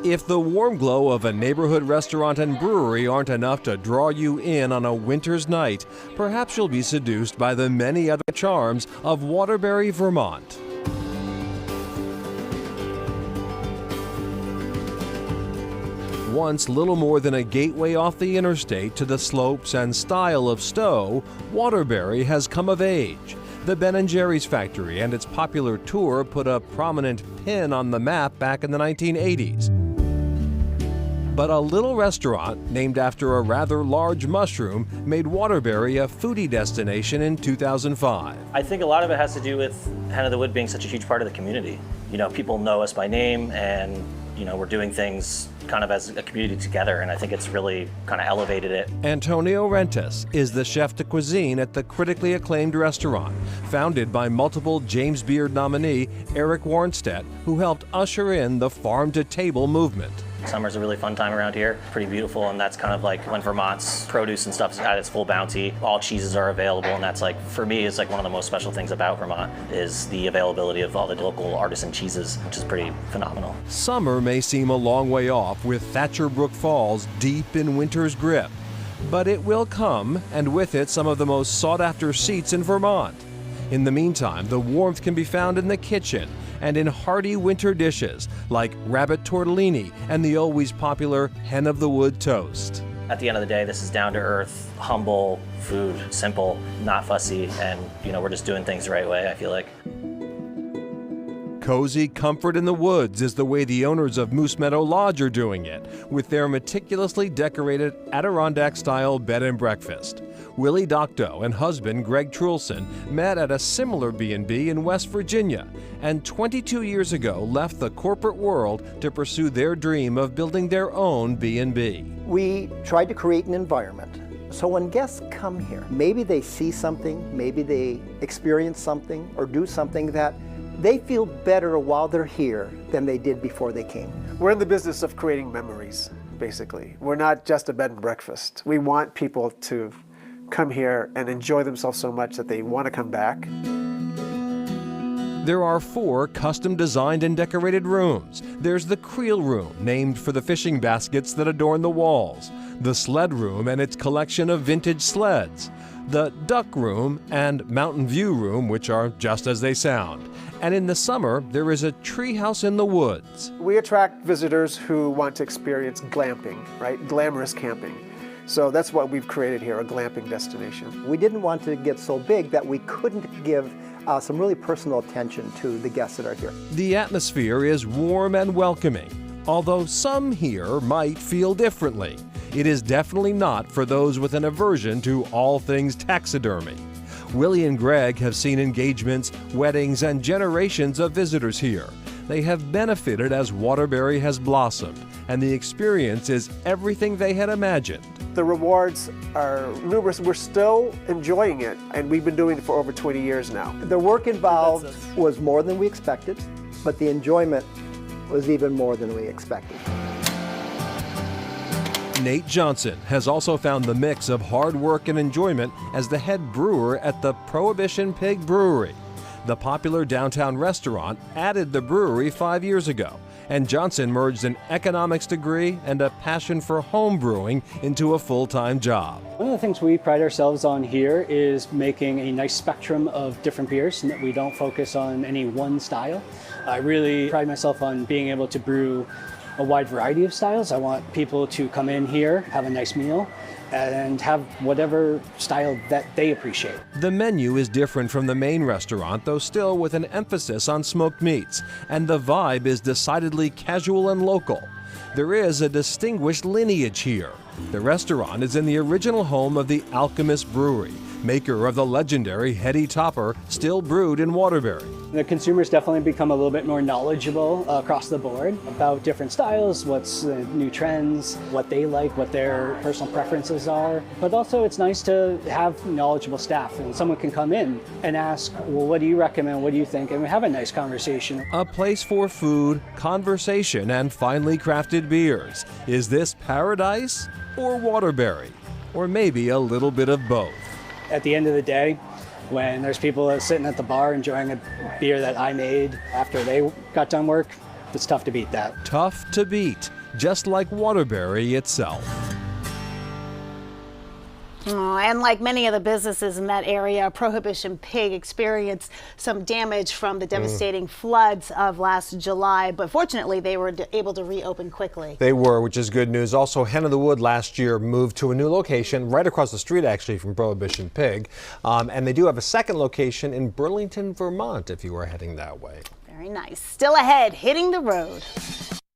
If the warm glow of a neighborhood restaurant and brewery aren't enough to draw you in on a winter's night, perhaps you'll be seduced by the many other charms of Waterbury, Vermont. Once little more than a gateway off the interstate to the slopes and style of Stowe, Waterbury has come of age. The Ben & Jerry's factory and its popular tour put a prominent pin on the map back in the 1980s. But a little restaurant named after a rather large mushroom made Waterbury a foodie destination in 2005. I think a lot of it has to do with Hen of the Wood being such a huge part of the community. You know, people know us by name, and you know, we're doing things kind of as a community together, and I think it's really kind of elevated it. Antonio Rentas is the chef de cuisine at the critically acclaimed restaurant, founded by multiple James Beard nominee Eric Warnstedt, who helped usher in the farm-to-table movement. Summer's a really fun time around here, pretty beautiful, and that's kind of like when Vermont's produce and stuff is at its full bounty. All cheeses are available, and that's like, for me, is like one of the most special things about Vermont is the availability of all the local artisan cheeses, which is pretty phenomenal. Summer may seem a long way off with Thatcher Brook Falls deep in winter's grip, but it will come, and with it some of the most sought-after seats in Vermont. In the meantime, the warmth can be found in the kitchen and in hearty winter dishes like rabbit tortellini and the always popular Hen of the Wood toast. At the end of the day, this is down-to-earth, humble food, simple, not fussy, and you know, we're just doing things the right way, I feel like. Cozy comfort in the woods is the way the owners of Moose Meadow Lodge are doing it, with their meticulously decorated Adirondack-style bed and breakfast. Willie Docto and husband Greg Trulson met at a similar B&B in West Virginia, and 22 years ago left the corporate world to pursue their dream of building their own B&B. We tried to create an environment so when guests come here, maybe they see something, maybe they experience something or do something that they feel better while they're here than they did before they came. We're in the business of creating memories, basically. We're not just a bed and breakfast. We want people to come here and enjoy themselves so much that they want to come back. There are 4 custom-designed and decorated rooms. There's the Creel Room, named for the fishing baskets that adorn the walls, the Sled Room and its collection of vintage sleds, the Duck Room and Mountain View Room, which are just as they sound. And in the summer, there is a treehouse in the woods. We attract visitors who want to experience glamping, right? Glamorous camping. So that's what we've created here, a glamping destination. We didn't want to get so big that we couldn't give some really personal attention to the guests that are here. The atmosphere is warm and welcoming, although some here might feel differently. It is definitely not for those with an aversion to all things taxidermy. Willie and Greg have seen engagements, weddings, and generations of visitors here. They have benefited as Waterbury has blossomed, and the experience is everything they had imagined. The rewards are numerous. We're still enjoying it, and we've been doing it for over 20 years now. The work involved was more than we expected, but the enjoyment was even more than we expected. Nate Johnson has also found the mix of hard work and enjoyment as the head brewer at the Prohibition Pig Brewery. The popular downtown restaurant added the brewery 5 years ago, and Johnson merged an economics degree and a passion for home brewing into a full-time job. One of the things we pride ourselves on here is making a nice spectrum of different beers, and that we don't focus on any one style. I really pride myself on being able to brew a wide variety of styles. I want people to come in here, have a nice meal, and have whatever style that they appreciate. The menu is different from the main restaurant, though still with an emphasis on smoked meats, and the vibe is decidedly casual and local. There is a distinguished lineage here. The restaurant is in the original home of the Alchemist Brewery, maker of the legendary Heady Topper, still brewed in Waterbury. The consumers definitely become a little bit more knowledgeable across the board about different styles, what's the new trends, what they like, what their personal preferences are. But also it's nice to have knowledgeable staff, and someone can come in and ask, well, what do you recommend, what do you think? And we have a nice conversation. A place for food, conversation, and finely crafted beers. Is this paradise or Waterbury? Or maybe a little bit of both? At the end of the day, when there's people sitting at the bar enjoying a beer that I made after they got done work, it's tough to beat that. Tough to beat. just like Waterbury itself. Oh, and like many of the businesses in that area, Prohibition Pig experienced some damage from the devastating floods of last July, but fortunately they were able to reopen quickly. They were, which is good news. Also, Hen of the Wood last year moved to a new location right across the street, actually, from Prohibition Pig. And they do have a second location in Burlington, Vermont, if you are heading that way. Very nice. Still ahead, hitting the road.